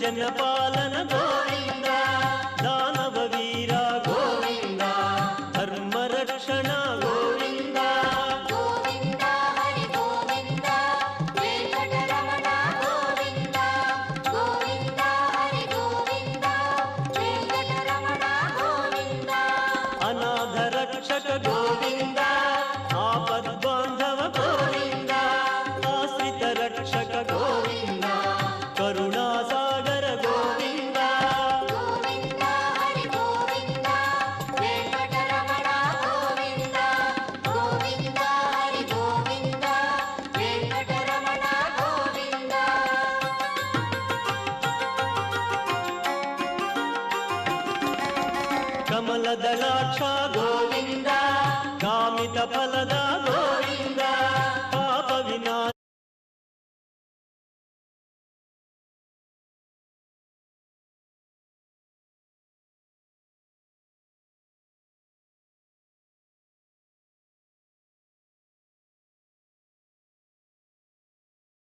जनपालन गोविंद दानव वीर गोविंद धर्म रक्षण गोविंद गोविंद हरि गोविंद वेंकटरमण गोविंद गोविंद हरि गोविंद वेंकटरमण गोविंद अनाथ रक्षक गोविंद आपद्बांधव गोविंद आश्रित रक्षक गोविंद करुणा सागर गोविंद गोविंद हरि गोविंद वेंकटरमण गोविंद गोविंद हरि गोविंद वेंकटरमण गोविंद कमलदलाक्ष